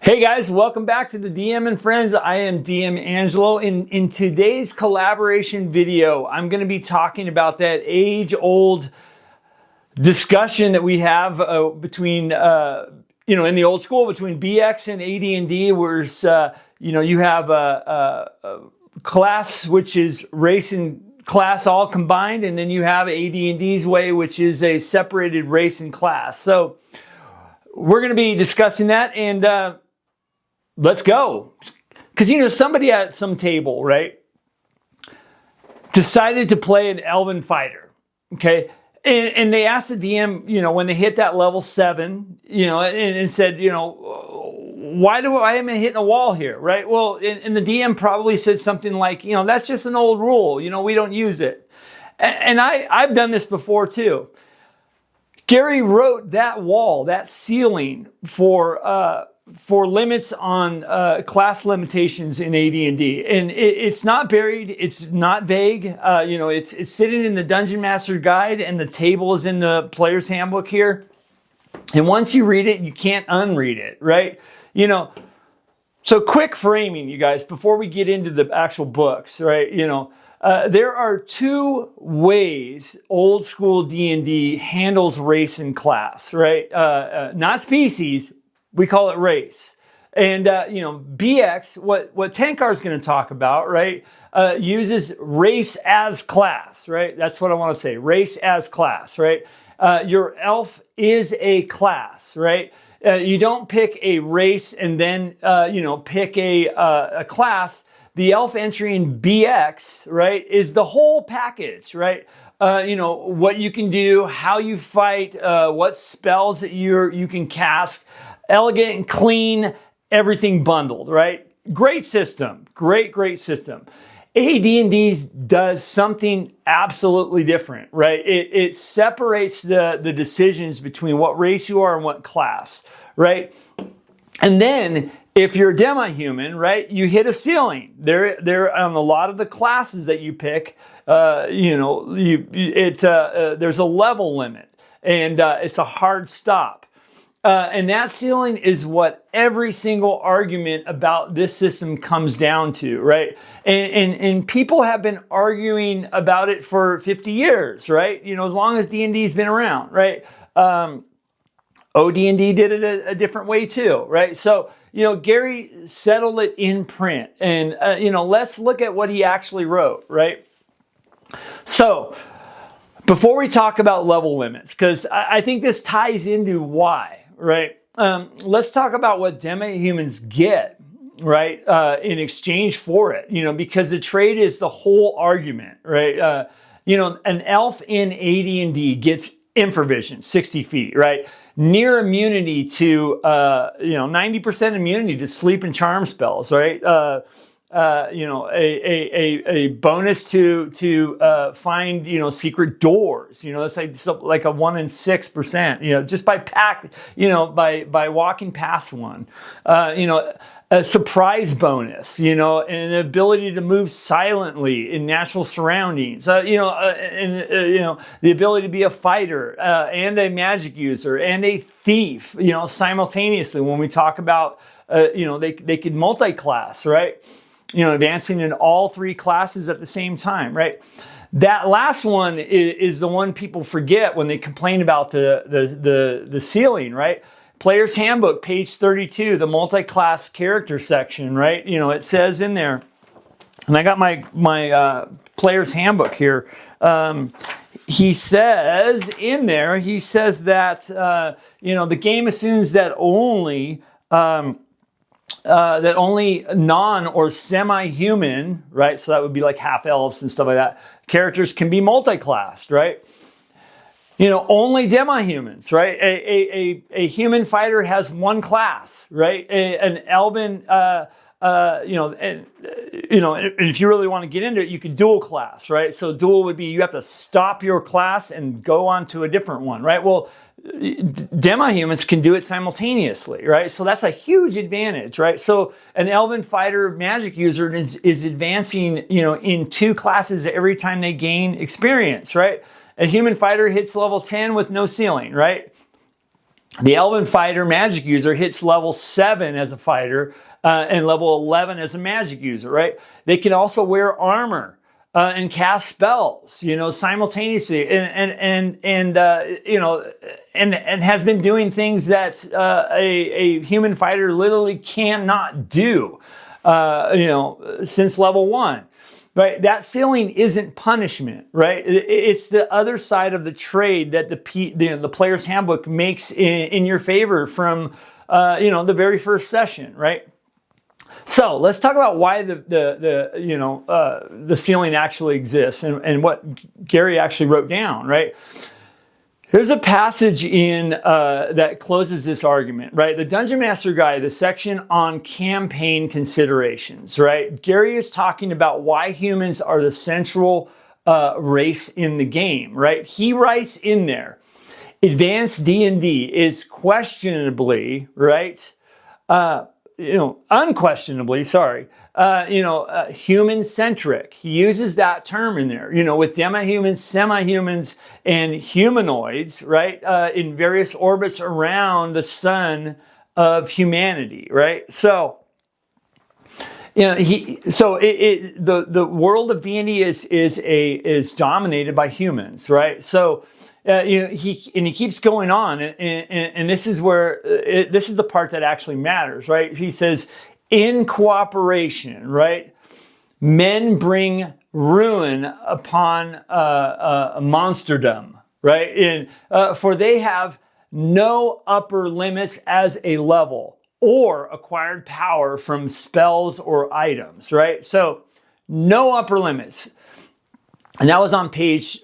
Hey guys, welcome back to the DM and Friends. I am DM Angelo. In today's collaboration video, I'm going to be talking about that age-old discussion that we have between, in the old school between BX and AD&D, where you have a class which is race and class all combined, and then you have AD&D's way, which is a separated race and class. So we're going to be discussing that, and let's go. Because, somebody at some table, right, decided to play an Elven fighter, okay? And they asked the DM, when they hit that level 7, and said, why am I hitting a wall here, right? Well, and the DM probably said something like, that's just an old rule. We don't use it. And I've done this before too. Gary wrote that wall, that ceiling for limits on class limitations in AD&D, and it's not buried, it's not vague. It's sitting in the Dungeon Master Guide, and the table is in the Player's Handbook here. And once you read it, you can't unread it, right? So quick framing, you guys, before we get into the actual books, right? There are two ways old school D&D handles race and class, right? Not species. We call it race. And, BX, what Tankar is going to talk about, right, uses race as class, right? That's what I want to say, race as class, right? Your elf is a class, right? You don't pick a race and then, pick a class. The elf entry in BX, right, is the whole package, right? What you can do, how you fight, what spells that you can cast. Elegant and clean, everything bundled, right? Great system, great system. AD&D does something absolutely different, right? It separates the decisions between what race you are and what class, right? And then if you're a Demihuman, right, you hit a ceiling. There on a lot of the classes that you pick, there's a level limit, and it's a hard stop. And that ceiling is what every single argument about this system comes down to, right? And people have been arguing about it for 50 years, right? As long as D&D's been around, right? OD&D did it a different way too, right? So, Gary settled it in print. And, let's look at what he actually wrote, right? So, before we talk about level limits, because I think this ties into why, right? Let's talk about what Demihumans get, right, in exchange for it, because the trade is the whole argument, right? An elf in AD&D gets infravision, 60 feet, right? Near immunity to, 90% immunity to sleep and charm spells, right? A bonus to find, secret doors, it's like a 1 in 6%, just by by walking past one, a surprise bonus, and an ability to move silently in natural surroundings, the ability to be a fighter, and a magic user and a thief, simultaneously. When we talk about, they could multi-class, right? Advancing in all 3 classes at the same time, right? That last one is the one people forget when they complain about the ceiling, right? Player's Handbook, page 32, the multi-class character section, right? It says in there, and I got my Player's Handbook here. He says in there, that, the game assumes that only non or semi-human, right? So that would be like half elves and stuff like that. Characters can be multi-classed, right? Only Demihumans, right? A human fighter has 1 class, right? An Elven, and if you really want to get into it, you could dual class, right? So dual would be you have to stop your class and go on to a different one, right? Well, Demihumans can do it simultaneously, right? So that's a huge advantage, right? So an Elven fighter magic user is advancing, in 2 classes every time they gain experience, right? A human fighter hits level 10 with no ceiling, right? The Elven fighter magic user hits level 7 as a fighter and level 11 as a magic user, right? They can also wear armor and cast spells, simultaneously, and has been doing things that a human fighter literally cannot do, since level 1. Right, that ceiling isn't punishment, right? It's the other side of the trade that the player's handbook makes in your favor from the very first session, right? So let's talk about why the ceiling actually exists and what Gary actually wrote down, right? Here's a passage in that closes this argument, right? The Dungeon Master Guide, the section on campaign considerations, right? Gary is talking about why humans are the central race in the game, right? He writes in there, advanced D&D is questionably, right? Unquestionably, human-centric. He uses that term in there, with demihumans, semi-humans, and humanoids, right, in various orbits around the sun of humanity, right? So, the world of D&D is dominated by humans, right? So, he keeps going on, and this is where this is the part that actually matters, right? He says, in cooperation, right, men bring ruin upon monsterdom, right? For they have no upper limits as a level or acquired power from spells or items, right? So no upper limits, and that was on page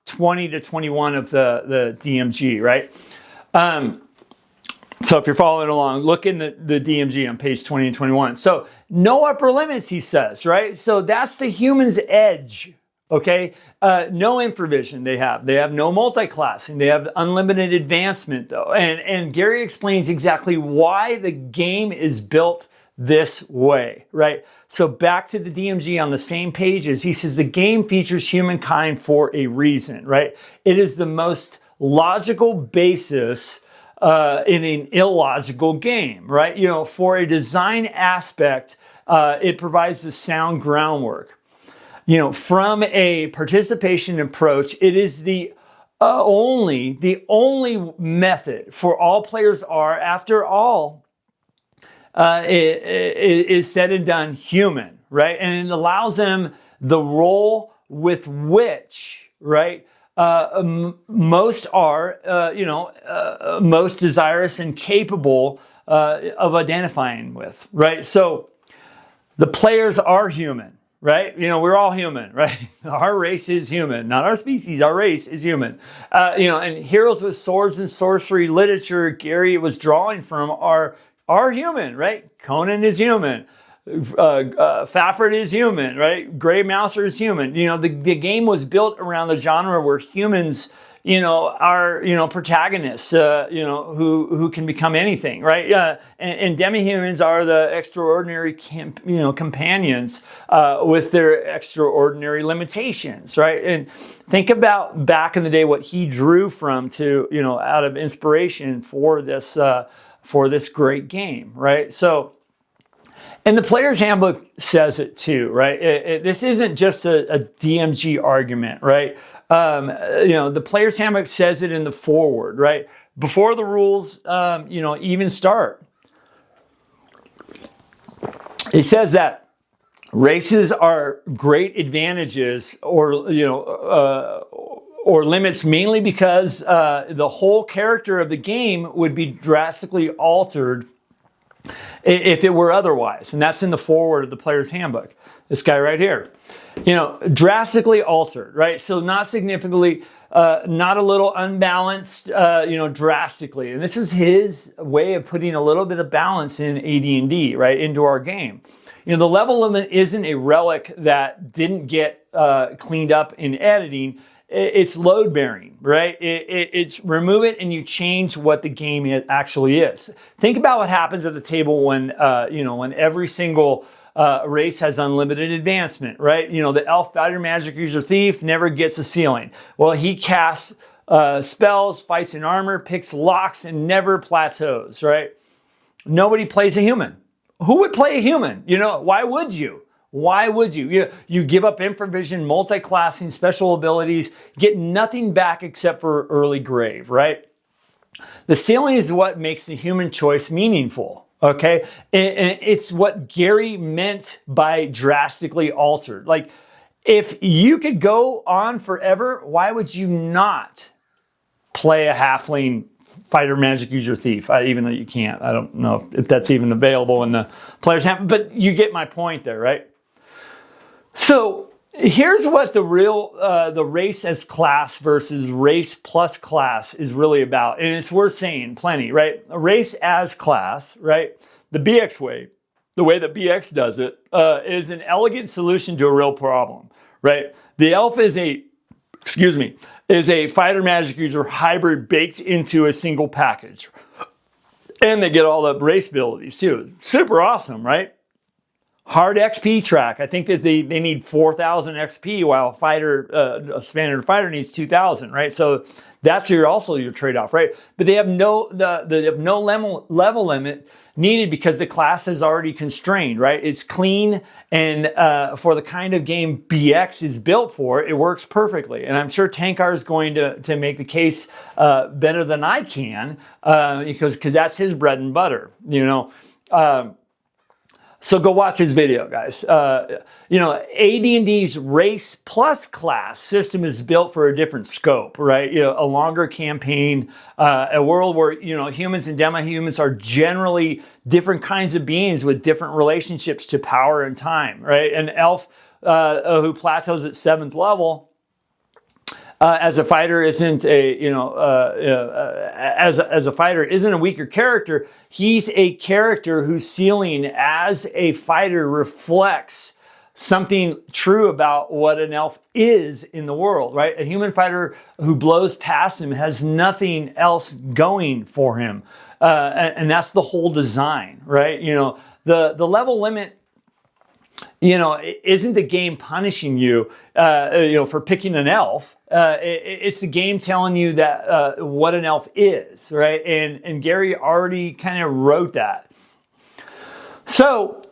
20 to 21 of the DMG, right? So if you're following along, look in the DMG on page 20 and 21. So no upper limits, he says, right? So that's the human's edge, okay? No infravision they have. They have no multiclassing. They have unlimited advancement, though. And Gary explains exactly why the game is built this way, right? So back to the DMG on the same pages, he says the game features humankind for a reason, right? It is the most logical basis in an illogical game, right? For a design aspect, it provides the sound groundwork. From a participation approach, it is the only method for all players are, after all, is said and done, human, right? And it allows them the role with which, right, most are, most desirous and capable of identifying with, right? So the players are human, right? We're all human, right? Our race is human, not our species. Our race is human. And heroes with swords and sorcery literature Gary was drawing from are human, right? Conan is human. Fafhrd is human, right? Grey Mouser is human. The game was built around the genre where humans, are, protagonists, who can become anything, right? And demihumans are the extraordinary, companions with their extraordinary limitations, right? And think about back in the day what he drew from to, out of inspiration for this great game, right? So, and the player's handbook says it too, right? This isn't just a DMG argument, right? The player's handbook says it in the foreword, right? Before the rules, even start. It says that races are great advantages or limits mainly because the whole character of the game would be drastically altered if it were otherwise. And that's in the foreword of the player's handbook. This guy right here. Drastically altered, right? So not significantly, not a little unbalanced, drastically. And this is his way of putting a little bit of balance in AD&D, right, into our game. The level limit isn't a relic that didn't get cleaned up in editing. It's load bearing, right? It's remove it and you change what the game actually is. Think about what happens at the table when, when every single race has unlimited advancement, right? The elf fighter magic user thief never gets a ceiling. Well, he casts spells, fights in armor, picks locks, and never plateaus, right? Nobody plays a human. Who would play a human? You know, why would you? Why would you? You give up infravision, multi-classing, special abilities, get nothing back except for early grave, right? The ceiling is what makes the human choice meaningful, okay? And it's what Gary meant by drastically altered. Like, if you could go on forever, why would you not play a halfling fighter, magic user, thief? Even though you can't. I don't know if that's even available in the player's handbook, but you get my point there, right? So here's what the real, the race as class versus race plus class is really about. And it's worth saying plenty, right? A race as class, right? The BX way, the way that BX does it, is an elegant solution to a real problem, right? The elf is a fighter magic user hybrid baked into a single package. And they get all the race abilities too. Super awesome, right? Hard XP track. I think they need 4,000 XP while a standard fighter needs 2,000, right? So that's also your trade-off, right? But they have no level limit needed because the class is already constrained, right? It's clean, and for the kind of game BX is built for, it works perfectly. And I'm sure Tankar is going to make the case better than I can because that's his bread and butter, you know. So go watch his video, guys. You know, AD&D's race plus class system is built for a different scope, right? You know, a longer campaign, a world where, you know, humans and demihumans are generally different kinds of beings with different relationships to power and time, right? An elf who plateaus at 7th level as a fighter isn't a, you know, as a fighter isn't a weaker character. He's a character whose ceiling as a fighter reflects something true about what an elf is in the world, right? A human fighter who blows past him has nothing else going for him. And that's the whole design, right? You know, the level limit, you know, isn't the game punishing you, you know, for picking an elf. It's the game telling you that what an elf is, right? And Gary already kind of wrote that. So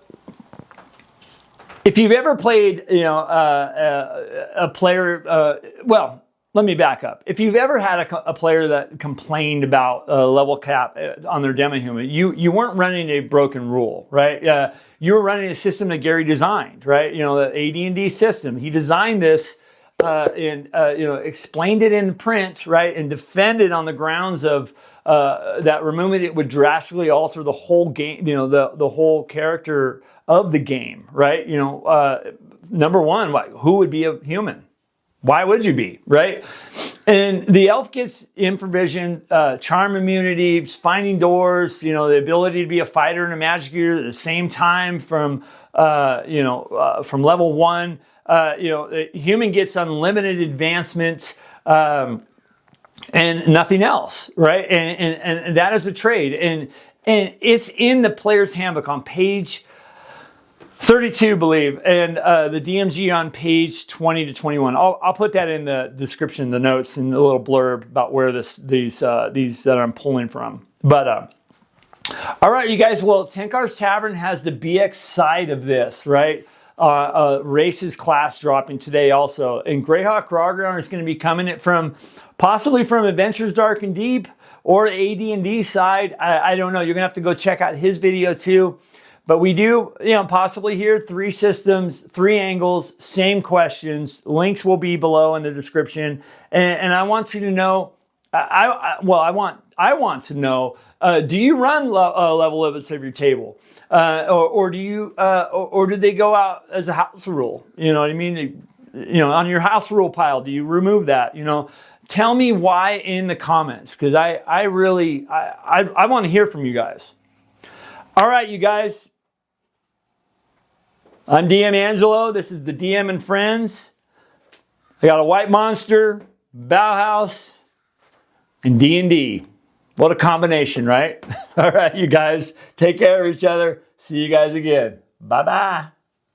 if you've ever played, you know, a player, well, let me back up. If you've ever had a player that complained about level cap on their Demihuman, you weren't running a broken rule, right? You were running a system that Gary designed, right? You know, the AD&D system. He designed this and you know, explained it in print, right, and defended on the grounds of that removing it would drastically alter the whole game, you know, the whole character of the game, right? You know, number one, who would be a human? Why would you be, right? And the elf gets improvision, charm immunity, finding doors, you know, the ability to be a fighter and a magic user at the same time from, you know, from level 1. You know, the human gets unlimited advancement and nothing else, right? And that is a trade. And it's in the player's handbook on page 32, believe, and the DMG on page 20 to 21. I'll put that in the description, the notes, and a little blurb about where these that I'm pulling from. But all right, you guys. Well, Tankar's Tavern has the BX side of this, right? Races class dropping today also, and Greyhawk Rawground is going to be coming it from possibly from Adventures Dark and Deep or AD&D side. I don't know. You're gonna have to go check out his video too. But we do, you know, possibly here 3 systems, 3 angles, same questions. Links will be below in the description. And I want you to know, I want to know, do you run level limits of your table, or do you, or do they go out as a house rule? You know what I mean? You know, on your house rule pile, do you remove that? You know, tell me why in the comments, because I really want to hear from you guys. All right, you guys. I'm DM Angelo. This is the DM and Friends. I got a White Monster, Bauhaus, and D&D. What a combination, right? All right, you guys. Take care of each other. See you guys again. Bye-bye.